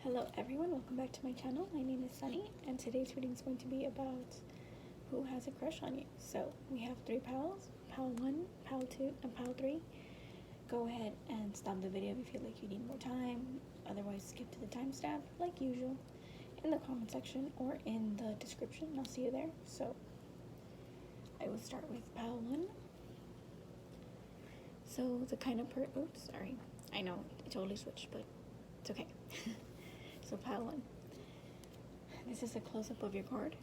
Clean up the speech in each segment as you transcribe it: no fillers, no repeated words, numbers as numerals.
Hello everyone, welcome back to my channel. My name is Sunny and today's reading is going to be about who has a crush on you. So we have three pals, pal 1, pal 2, and pal 3. Go ahead and stop the video if you feel like you need more time. Otherwise skip to the timestamp like usual in the comment section or in the description. I'll see you there. So I will start with pal 1. So the kind of oops, sorry. I know, it totally switched, but it's okay. So pile 1. This is a close-up of your card.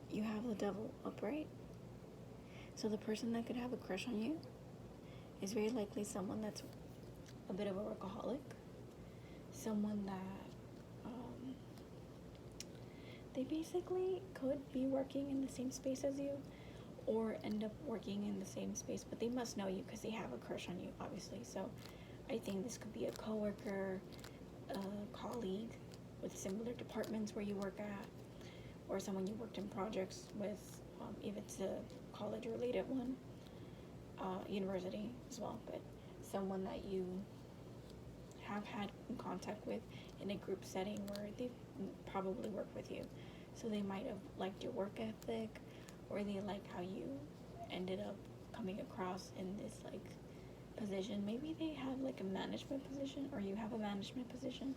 You have the devil upright. So the person that could have a crush on you is very likely someone that's a bit of a workaholic. Someone that they basically could be working in the same space as you or end up working in the same space, but they must know you because they have a crush on you, obviously. So I think this could be a coworker, a colleague with similar departments where you work at, or someone you worked in projects with, if it's a college related one, university as well, but someone that you have had contact with in a group setting where they probably work with you. So they might have liked your work ethic, or they like how you ended up coming across in this like position. Maybe they have like a management position, or you have a management position,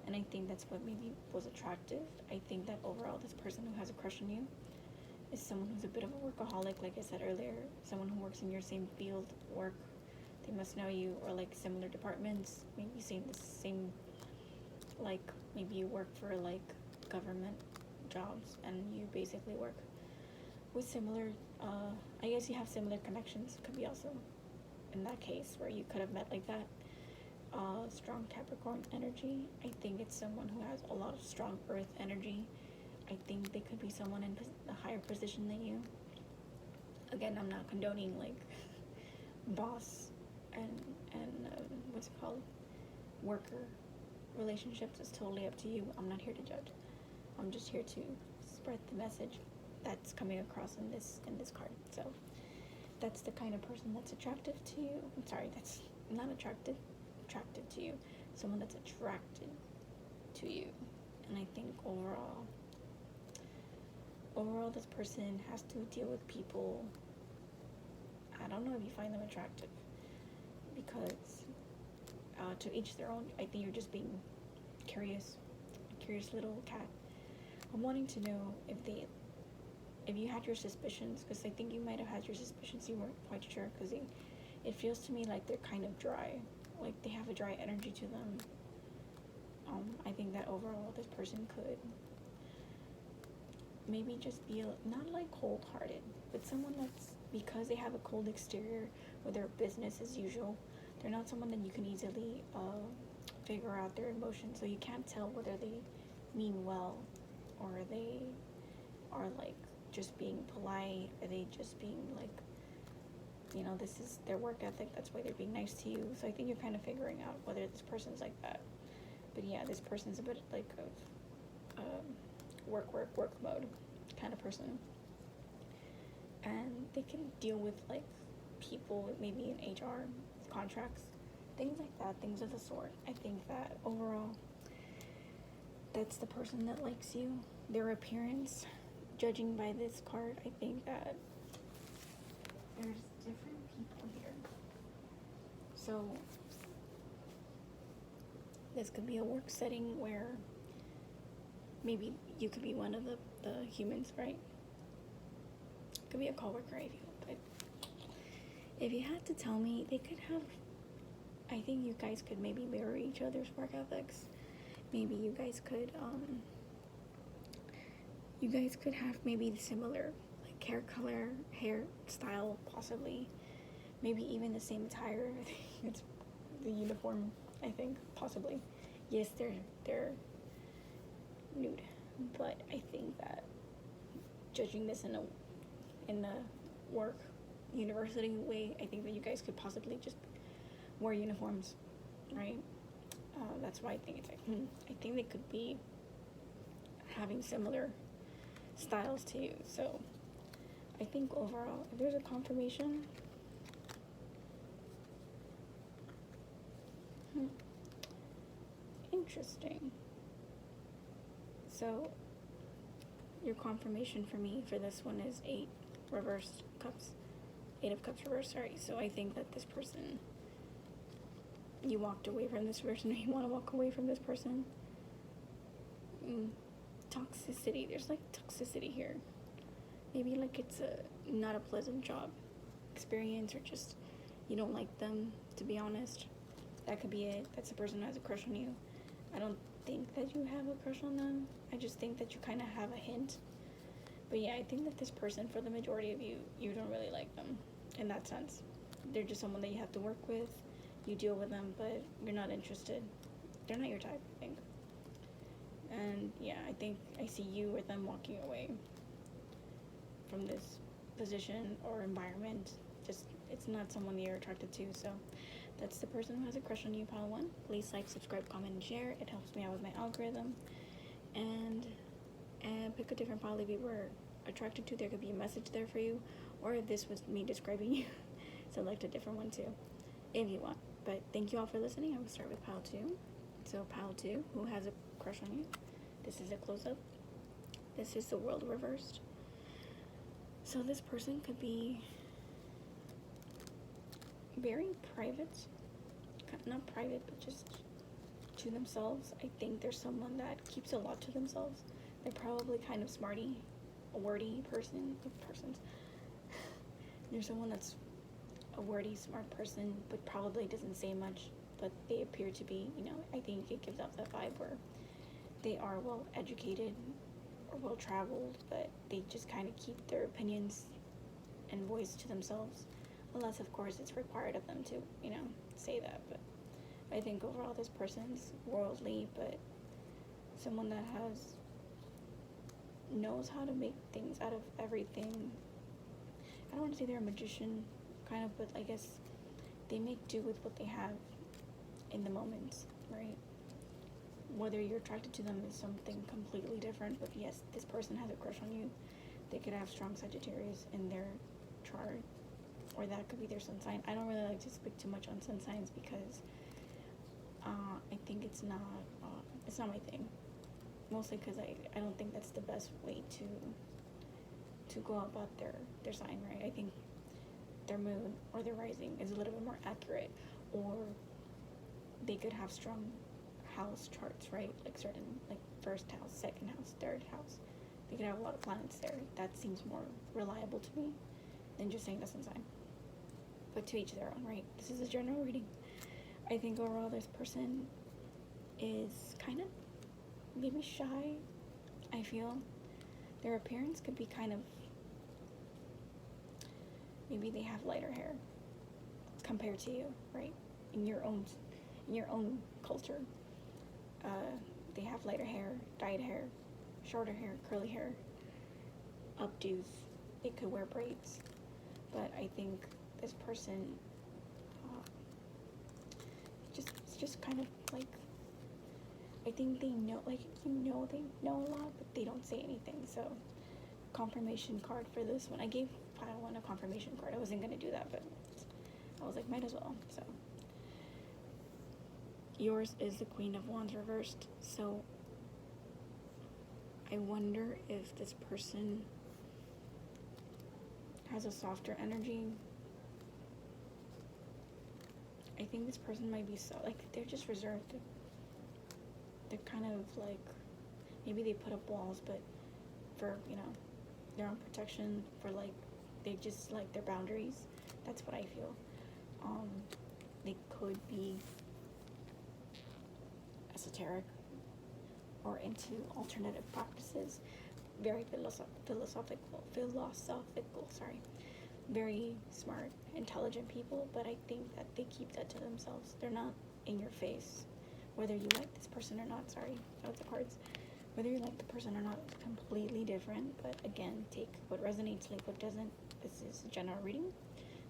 and I think that's what maybe was attractive. I think that overall this person who has a crush on you is someone who's a bit of a workaholic, like I said earlier, someone who works in your same field work. They must know you, or like similar departments, maybe seeing the same, like maybe you work for like government jobs and you basically work with similar I guess you have similar connections. Could be also in that case where you could have met like that. Strong Capricorn energy. I think it's someone who has a lot of strong earth energy. I think they could be someone in a higher position than you. Again, I'm not condoning like boss and what's it called, worker relationships. It's totally up to you. I'm not here to judge. I'm just here to spread the message that's coming across in this card. So that's the kind of person that's attractive to you. I'm sorry, that's not attractive to you. Someone that's attracted to you. And I think overall this person has to deal with people. I don't know if you find them attractive, because to each their own. I think you're just being curious little cat. I'm wanting to know if you had your suspicions, because I think you might have had your suspicions. You weren't quite sure, because it feels to me like they're kind of dry, like they have a dry energy to them. I think that overall this person could maybe just be not like cold-hearted, but someone that's, because they have a cold exterior or their business as usual, they're not someone that you can easily figure out their emotions. So you can't tell whether they mean well, or they are like just being polite, or they just being like, you know, this is their work ethic, that's why they're being nice to you. So I think you're kind of figuring out whether this person's like that. But yeah, this person's a bit like of work mode kind of person, and they can deal with like people maybe in HR, contracts, things like that, things of the sort. I think that overall that's the person that likes you. Their appearance, judging by this card, I think that there's different people here. So this could be a work setting where maybe you could be one of the humans, right? Could be a coworker if you, but if you had to tell me, they could have, I think you guys could maybe mirror each other's work ethics. Maybe you guys could have maybe similar like hair color, hairstyle, possibly. Maybe even the same attire. I think it's the uniform, I think, possibly. Yes, they're nude, but I think that judging this in a work university way, I think that you guys could possibly just wear uniforms, right? That's why I think it's like, I think they could be having similar styles to you. So I think overall, if there's a confirmation, Interesting. So, your confirmation for me for this one is 8 reversed cups. 8 of cups reversed, sorry. So I think that this person, you walked away from this person, or you want to walk away from this person. Toxicity. There's like toxicity here. Maybe like it's not a pleasant job experience, or just you don't like them, to be honest. That could be it. That's the person who has a crush on you. I don't think that you have a crush on them. I just think that you kind of have a hint. But yeah, I think that this person, for the majority of you, you don't really like them in that sense. They're just someone that you have to work with. You deal with them, but you're not interested. They're not your type, I think. And yeah, I think I see you or them walking away from this position or environment. Just, it's not someone you're attracted to. So that's the person who has a crush on you, pile 1. Please like, subscribe, comment, and share. It helps me out with my algorithm. And pick a different pile if you were attracted to. There could be a message there for you. Or if this was me describing you, select a different one too, if you want. But thank you all for listening. I will start with pile 2. So pile 2, who has a crush on you? This is a close-up. This is the world reversed. So this person could be very private. Not private, but just to themselves. I think there's someone that keeps a lot to themselves. They're probably kind of smarty, a wordy persons. There's someone that's a wordy, smart person, but probably doesn't say much, but they appear to be, I think it gives off that vibe where they are well educated or well traveled, but they just kind of keep their opinions and voice to themselves, unless of course it's required of them to, say that. But I think overall this person's worldly, but someone that knows how to make things out of everything. I don't want to say they're a magician, kind of, but I guess they make do with what they have in the moment, right? Whether you're attracted to them is something completely different, but yes, this person has a crush on you. They could have strong Sagittarius in their chart, or that could be their sun sign. I don't really like to speak too much on sun signs because I think it's not my thing. Mostly because I don't think that's the best way to go about their sign, right? I think their moon or their rising is a little bit more accurate, or they could have strong house charts, right? Like certain, like first house, second house, third house. They could have a lot of planets there. That seems more reliable to me than just saying the sun sign. But to each their own, right? This is a general reading. I think overall this person is kind of maybe shy, I feel. Their appearance could be kind of, maybe they have lighter hair compared to you, right? In your own culture. They have lighter hair, dyed hair, shorter hair, curly hair, updos. They could wear braids. But I think this person it's just kind of like, I think they know, like, they know a lot, but they don't say anything. So confirmation card for this one. I gave pile 1 a confirmation card. I wasn't going to do that, but I was like, might as well. So yours is the Queen of Wands reversed. So I wonder if this person has a softer energy. I think this person might be they're just reserved. They're kind of like, maybe they put up walls, but for, their own protection, for like, they just like their boundaries. That's what I feel. They could be esoteric or into alternative practices, very philosophical, very smart, intelligent people, but I think that they keep that to themselves. They're not in your face, whether you like this person or not. Sorry, that was the cards. Whether you like the person or not is completely different, but again, take what resonates, leave what doesn't. This is a general reading,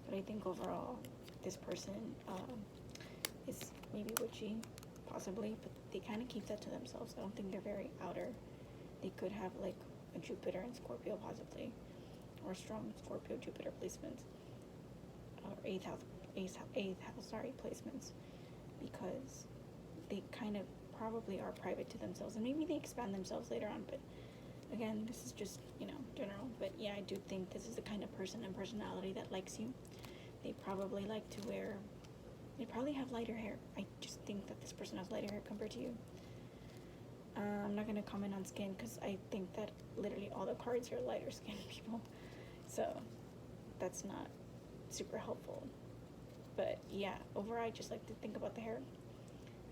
but I think overall, this person is maybe witchy, possibly, but they kind of keep that to themselves. I don't think they're very outer. They could have like a Jupiter and Scorpio possibly, or strong Scorpio Jupiter placements, or eighth house placements, because they kind of probably are private to themselves, and maybe they expand themselves later on, but again, this is just, general. But yeah, I do think this is the kind of person and personality that likes you. They probably like to wear, they probably have lighter hair. I just think that this person has lighter hair compared to you. I'm not going to comment on skin because I think that literally all the cards are lighter skinned people. So that's not super helpful. But yeah, overall, I just like to think about the hair.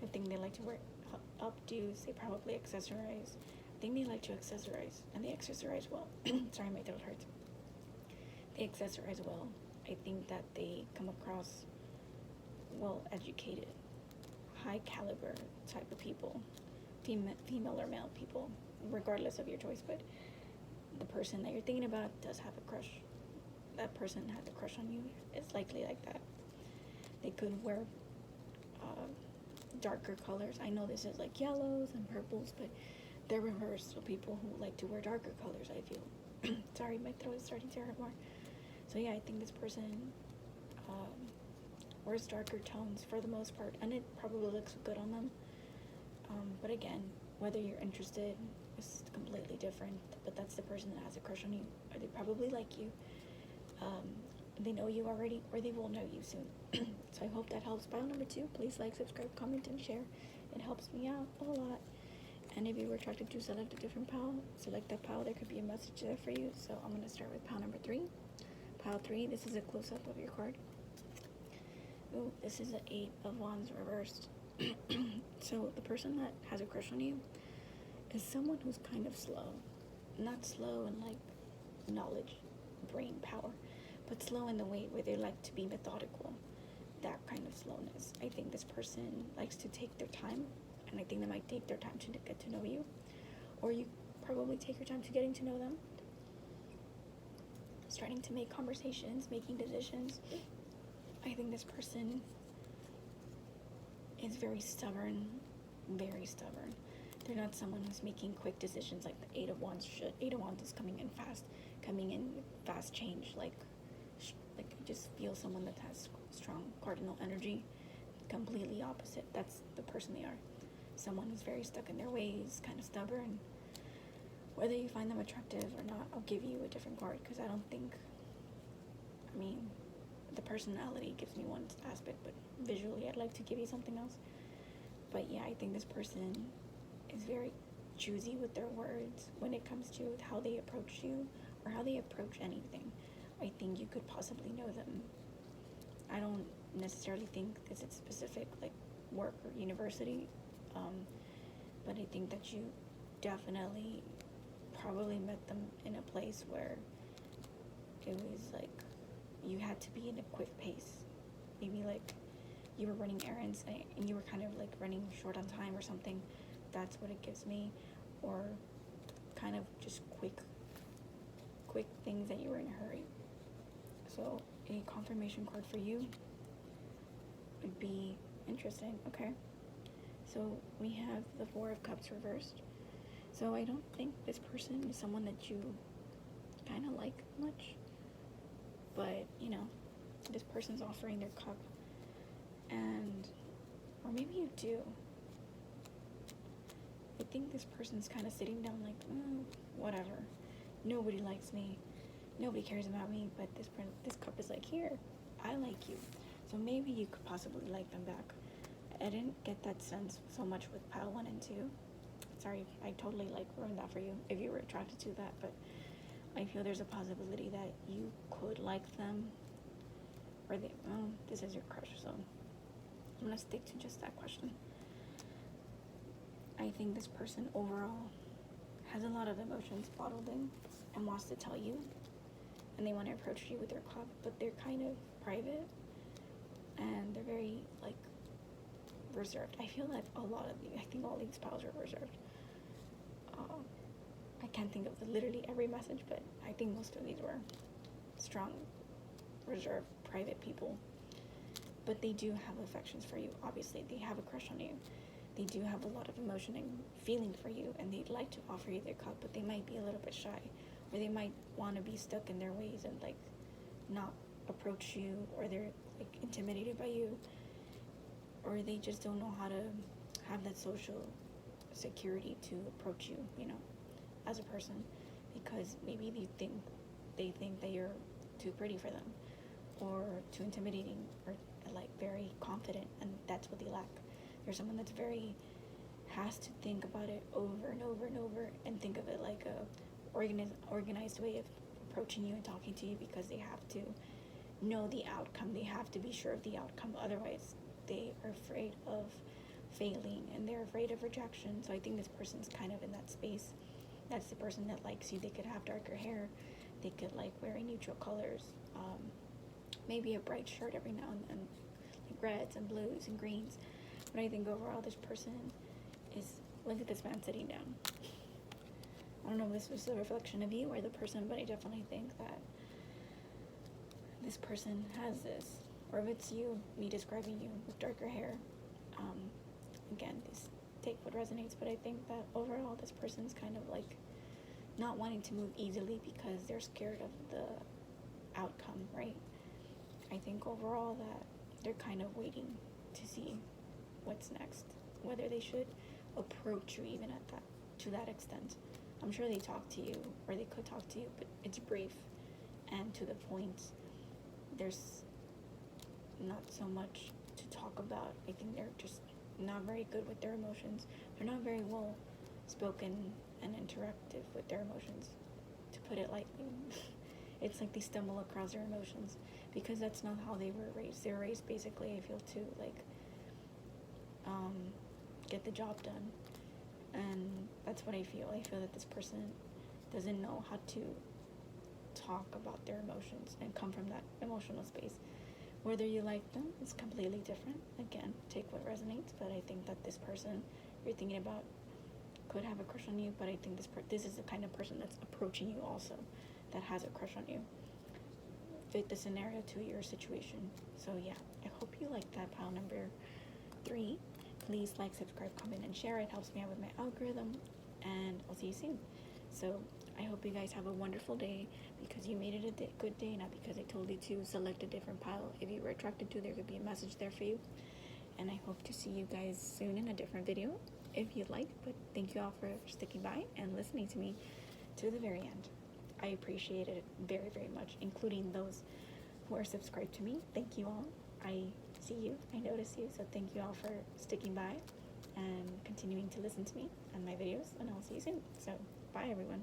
I think they like to wear updos. They probably accessorize. I think they like to accessorize, and they accessorize well. Sorry, my throat hurts. They accessorize well. I think that they come across well educated, high caliber type of people, female or male people, regardless of your choice. But the person that you're thinking about does have a crush. That person has a crush on you. It's likely like that. They could wear darker colors. I know this is like yellows and purples, but they're reversed. So people who like to wear darker colors, I feel. Sorry, my throat is starting to hurt more. So yeah, I think this person wears darker tones for the most part, and it probably looks good on them. But again, whether you're interested is completely different. But that's the person that has a crush on you, or they probably like you. They know you already, or they will know you soon. So I hope that helps. Pile number 2, please like, subscribe, comment, and share. It helps me out a lot. And if you were attracted to select a different pile, select that pile. There could be a message there for you. So I'm going to start with pile number 3. Pile 3, this is a close-up of your card. Ooh, this is an 8 of Wands reversed. So the person that has a crush on you is someone who's kind of slow. Not slow in like knowledge, brain power, but slow in the way where they like to be methodical. That kind of slowness. I think this person likes to take their time, and I think they might take their time to get to know you, or you probably take your time to getting to know them, starting to make conversations, making decisions. I think this person is very stubborn, very stubborn. They're not someone who's making quick decisions like the 8 of Wands should. 8 of Wands is coming in with fast change. Like I just feel someone that has strong cardinal energy. Completely opposite. That's the person they are. Someone who's very stuck in their ways, kind of stubborn. Whether you find them attractive or not, I'll give you a different card because I don't think, the personality gives me one aspect, but visually I'd like to give you something else. But yeah, I think this person is very choosy with their words when it comes to how they approach you or how they approach anything. I think you could possibly know them. I don't necessarily think this is specific, like work or university, but I think that you definitely probably met them in a place where it was like you had to be in a quick pace. Maybe like you were running errands and you were kind of like running short on time or something. That's what it gives me. Or kind of just quick things that you were in a hurry. So a confirmation card for you would be interesting. Okay, so we have the 4 of Cups reversed. So I don't think this person is someone that you kind of like much, but this person's offering their cup, or maybe you do. I think this person's kind of sitting down like, whatever, nobody likes me, nobody cares about me, but this cup is like, here, I like you. So maybe you could possibly like them back. I didn't get that sense so much with pile 1 and 2. Sorry, I totally ruined that for you if you were attracted to that, but I feel there's a possibility that you could like them, or this is your crush, so I'm gonna stick to just that question. I think this person overall has a lot of emotions bottled in and wants to tell you, and they want to approach you with their cup, but they're kind of private, and they're very reserved. I feel that I think all these piles are reserved. I can't think of literally every message, but I think most of these were strong, reserved, private people. But they do have affections for you. Obviously, they have a crush on you. They do have a lot of emotion and feeling for you, and they'd like to offer you their cup, but they might be a little bit shy, or they might want to be stuck in their ways and not approach you, or they're intimidated by you, or they just don't know how have that social security to approach you, as a person, because maybe they think that you're too pretty for them, or too intimidating, or like very confident, and that's what they lack. There's someone that's very has to think about it over and over and over, and think of it like a organized way of approaching you and talking to you, because they have to know the outcome. They have to be sure of the outcome. Otherwise, they are afraid of failing, and they're afraid of rejection. So I think this person's kind of in that space. That's the person that likes you. They could have darker hair. They could like wearing neutral colors. Maybe a bright shirt every now and then, like reds and blues and greens. But I think overall, this person is, look at this man sitting down. I don't know if this was a reflection of you or the person, but I definitely think that this person has this, or if it's you, me describing you with darker hair. Again, this take what resonates, but I think that overall this person's kind of like not wanting to move easily because they're scared of the outcome, right? I think overall that they're kind of waiting to see what's next, whether they should approach you even to that extent. I'm sure they talk to you, or they could talk to you, but it's brief and to the point. There's not so much to talk about. I think they're just not very good with their emotions. They're not very well spoken and interactive with their emotions, to put it lightly. It's like they stumble across their emotions, because that's not how they were raised. They were raised basically, I feel, to like get the job done. And that's what I feel. I feel that this person doesn't know how to talk about their emotions and come from that emotional space. Whether you like them is completely different. Again, take what resonates, but I think that this person you're thinking about could have a crush on you, but I think this is the kind of person that's approaching you also, that has a crush on you. Fit the scenario to your situation. So yeah, I hope you like that pile number 3. Please like, subscribe, comment, and share. It helps me out with my algorithm, and I'll see you soon. So I hope you guys have a wonderful day, because you made it a good day, not because I told you to select a different pile. If you were attracted to, there could be a message there for you. And I hope to see you guys soon in a different video, if you'd like. But thank you all for sticking by and listening to me to the very end. I appreciate it very, very much, including those who are subscribed to me. Thank you all. I see you, I notice you, so thank you all for sticking by and continuing to listen to me and my videos, and I'll see you soon. So bye everyone.